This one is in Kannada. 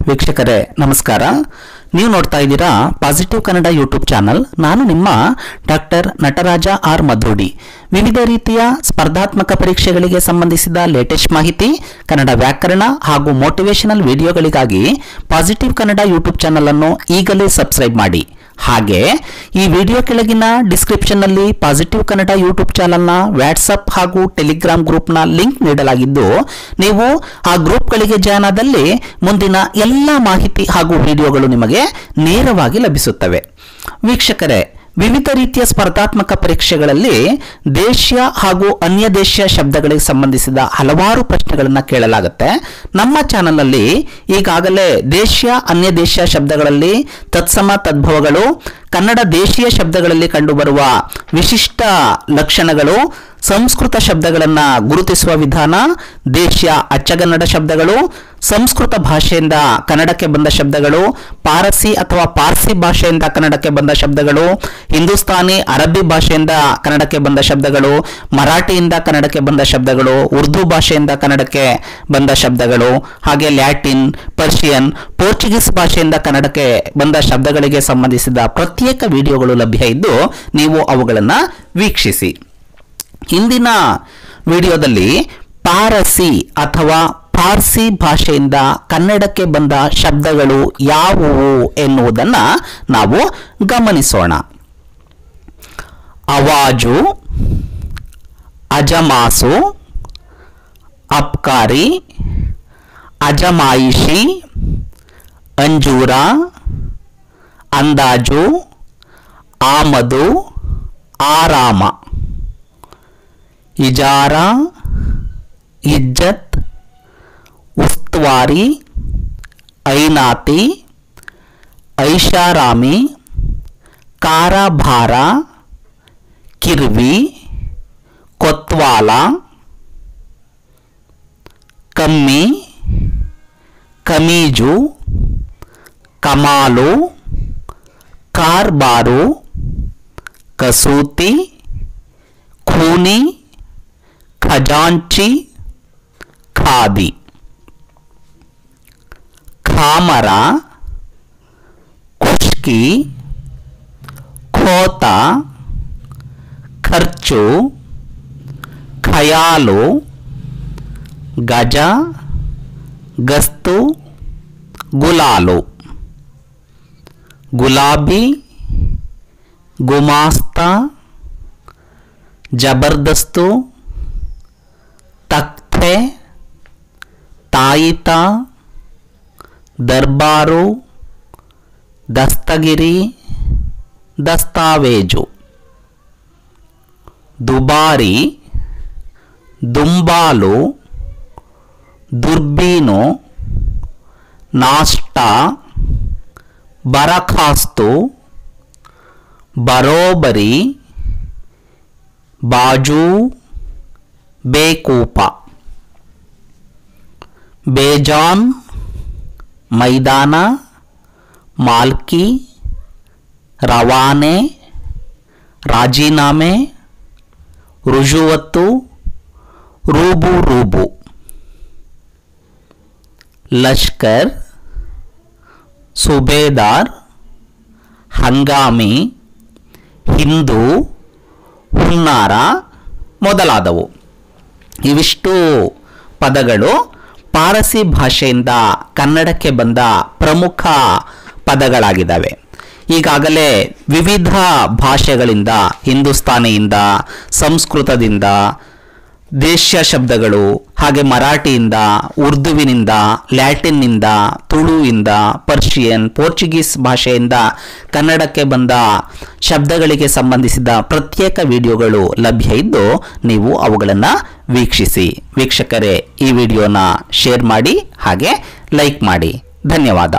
ವೀಕ್ಷಕರೇ ನಮಸ್ಕಾರ. ನೀವು ನೋಡ್ತಾ ಇದ್ದೀರಾ ಪಾಸಿಟಿವ್ ಕನ್ನಡ ಯೂಟ್ಯೂಬ್ ಚಾನಲ್. ನಾನು ನಿಮ್ಮ ಡಾಕ್ಟರ್ ನಟರಾಜ ಆರ್ ಮಧುಡಿ. ವಿವಿಧ ರೀತಿಯ ಸ್ಪರ್ಧಾತ್ಮಕ ಪರೀಕ್ಷೆಗಳಿಗೆ ಸಂಬಂಧಿಸಿದ ಲೇಟೆಸ್ಟ್ ಮಾಹಿತಿ, ಕನ್ನಡ ವ್ಯಾಕರಣ ಹಾಗೂ ಮೋಟಿವೇಶನಲ್ ವಿಡಿಯೋಗಳಿಗಾಗಿ ಪಾಸಿಟಿವ್ ಕನ್ನಡ ಯೂಟ್ಯೂಬ್ ಚಾನಲ್ ಅನ್ನು ಈಗಲೇ ಸಬ್ಸ್ಕ್ರೈಬ್ ಮಾಡಿ. ಹಾಗೆ ಈ ವಿಡಿಯೋ ಕೆಳಗಿನ ಡಿಸ್ಕ್ರಿಪ್ಷನ್ ನಲ್ಲಿ ಪಾಸಿಟಿವ್ ಕನ್ನಡ ಯೂಟ್ಯೂಬ್ ಚಾನಲ್ನ ವಾಟ್ಸಪ್ ಹಾಗೂ ಟೆಲಿಗ್ರಾಮ್ ಗ್ರೂಪ್ನ ಲಿಂಕ್ ನೀಡಲಾಗಿದ್ದು, ನೀವು ಆ ಗ್ರೂಪ್ಗಳಿಗೆ ಜಾಯ್ನ್ ಆದಲ್ಲಿ ಮುಂದಿನ ಎಲ್ಲ ಮಾಹಿತಿ ಹಾಗೂ ವಿಡಿಯೋಗಳು ನಿಮಗೆ ನೇರವಾಗಿ ಲಭಿಸುತ್ತವೆ. ವೀಕ್ಷಕರೇ, ವಿವಿಧ ರೀತಿಯ ಸ್ಪರ್ಧಾತ್ಮಕ ಪರೀಕ್ಷೆಗಳಲ್ಲಿ ದೇಶೀಯ ಹಾಗೂ ಅನ್ಯ ದೇಶೀಯ ಶಬ್ದಗಳಿಗೆ ಸಂಬಂಧಿಸಿದ ಹಲವಾರು ಪ್ರಶ್ನೆಗಳನ್ನು ಕೇಳಲಾಗುತ್ತೆ. ನಮ್ಮ ಚಾನಲ್ನಲ್ಲಿ ಈಗಾಗಲೇ ದೇಶೀಯ ಅನ್ಯ ದೇಶೀಯ ಶಬ್ದಗಳಲ್ಲಿ ತತ್ಸಮ ತದ್ಭವಗಳು, ಕನ್ನಡ ದೇಶೀಯ ಶಬ್ದಗಳಲ್ಲಿ ಕಂಡುಬರುವ ವಿಶಿಷ್ಟ ಲಕ್ಷಣಗಳು, ಸಂಸ್ಕೃತ ಶಬ್ದಗಳನ್ನು ಗುರುತಿಸುವ ವಿಧಾನ, ದೇಶೀಯ ಅಚ್ಚಗನ್ನಡ ಶಬ್ದಗಳು, ಸಂಸ್ಕೃತ ಭಾಷೆಯಿಂದ ಕನ್ನಡಕ್ಕೆ ಬಂದ ಶಬ್ದಗಳು, ಪಾರಸಿ ಅಥವಾ ಪಾರ್ಸಿ ಭಾಷೆಯಿಂದ ಕನ್ನಡಕ್ಕೆ ಬಂದ ಶಬ್ದಗಳು, ಹಿಂದೂಸ್ತಾನಿ ಅರಬ್ಬಿ ಭಾಷೆಯಿಂದ ಕನ್ನಡಕ್ಕೆ ಬಂದ ಶಬ್ದಗಳು, ಮರಾಠಿಯಿಂದ ಕನ್ನಡಕ್ಕೆ ಬಂದ ಶಬ್ದಗಳು, ಉರ್ದು ಭಾಷೆಯಿಂದ ಕನ್ನಡಕ್ಕೆ ಬಂದ ಶಬ್ದಗಳು, ಹಾಗೆ ಲ್ಯಾಟಿನ್, ಪರ್ಷಿಯನ್, ಪೋರ್ಚುಗೀಸ್ ಭಾಷೆಯಿಂದ ಕನ್ನಡಕ್ಕೆ ಬಂದ ಶಬ್ದಗಳಿಗೆ ಸಂಬಂಧಿಸಿದ ಪ್ರತ್ಯೇಕ ವಿಡಿಯೋಗಳು ಲಭ್ಯ ಇದ್ದು, ನೀವು ಅವುಗಳನ್ನು ವೀಕ್ಷಿಸಿ. ಹಿಂದಿನ ವಿಡಿಯೋದಲ್ಲಿ ಪಾರಸಿ ಅಥವಾ ಪಾರ್ಸಿ ಭಾಷೆಯಿಂದ ಕನ್ನಡಕ್ಕೆ ಬಂದ ಶಬ್ದಗಳು ಯಾವುವು ಎನ್ನುವುದನ್ನು ನಾವು ಗಮನಿಸೋಣ. ಅವಾಜು, ಅಜಮಾಸು, ಅಬ್ಕಾರಿ, ಅಜಮಾಯಿಷಿ, ಅಂಜೂರ, ಅಂದಾಜು, ಆಮದು, ಆರಾಮ, ಇಜಾರ, ಇಜ್ಜತ್, ಉಸ್ತುವಾರಿ, ಐನಾತಿ, ಐಷಾರಾಮಿ, ಕಾರಭಾರ, ಕಿರ್ವಿ, ಕೊತ್ವಾಲ, ಕಮ್ಮಿ, ಕಮೀಜು, ಕಮಾಲು, ಕಾರ್ಬಾರು, ಕಸೂತಿ, ಖೂನಿ, ಖಜಾಂಚಿ, ಖಾದಿ, ಖಾಮರ, ಖುಷ್ಕಿ, ಖೋತ, ಖರ್ಚು, ಖಯಾಲು, ಗಜ, ಗಸ್ತು, ಗುಲಾಲು, ಗುಲಾಬಿ, ಗುಮಾಸ್ತಾ, ಜಬರ್ದಸ್ತು, ತಖ್ತೆ, ತಾಯಿತ, ದರ್ಬಾರು, ದಸ್ತಗಿರಿ, ದಸ್ತಾವೇಜು, ದುಬಾರಿ, ದುಂಬಾಲು, ದುರ್ಬೀನು, ನಾಷ್ಟಾ, ಬರಖಾಸ್ತು, ಬರೋಬರಿ, ಬಾಜು, ಬೇಕೂಪ, ಬೇಜಾನ್, ಮೈದಾನ, ಮಾಲ್ಕಿ, ರವಾನೆ, ರಾಜೀನಾಮೆ, ರುಜುವತ್ತು, ರೂಬು ರೂಬು, ಲಷ್ಕರ್, ಸುಬೇದಾರ್, ಹಂಗಾಮಿ, ಹಿಂದೂ, ಹುನ್ನಾರ ಮೊದಲಾದವು. ಇವಿಷ್ಟು ಪದಗಳು ಪಾರಸಿ ಭಾಷೆಯಿಂದ ಕನ್ನಡಕ್ಕೆ ಬಂದ ಪ್ರಮುಖ ಪದಗಳಾಗಿದ್ದಾವೆ. ಈಗಾಗಲೇ ವಿವಿಧ ಭಾಷೆಗಳಿಂದ, ಹಿಂದೂಸ್ತಾನಿಯಿಂದ, ಸಂಸ್ಕೃತದಿಂದ, ದೇಶೀಯ ಶಬ್ದಗಳು, ಹಾಗೆ ಮರಾಠಿಯಿಂದ, ಉರ್ದುವಿನಿಂದ, ಲ್ಯಾಟಿನ್ನಿಂದ, ತುಳುವಿಂದ, ಪರ್ಷಿಯನ್, ಪೋರ್ಚುಗೀಸ್ ಭಾಷೆಯಿಂದ ಕನ್ನಡಕ್ಕೆ ಬಂದ ಶಬ್ದಗಳಿಗೆ ಸಂಬಂಧಿಸಿದ ಪ್ರತ್ಯೇಕ ವಿಡಿಯೋಗಳು ಲಭ್ಯ ಇದ್ದು, ನೀವು ಅವುಗಳನ್ನು ವೀಕ್ಷಿಸಿ. ವೀಕ್ಷಕರೇ, ಈ ವಿಡಿಯೋನ ಶೇರ್ ಮಾಡಿ ಹಾಗೆ ಲೈಕ್ ಮಾಡಿ. ಧನ್ಯವಾದ.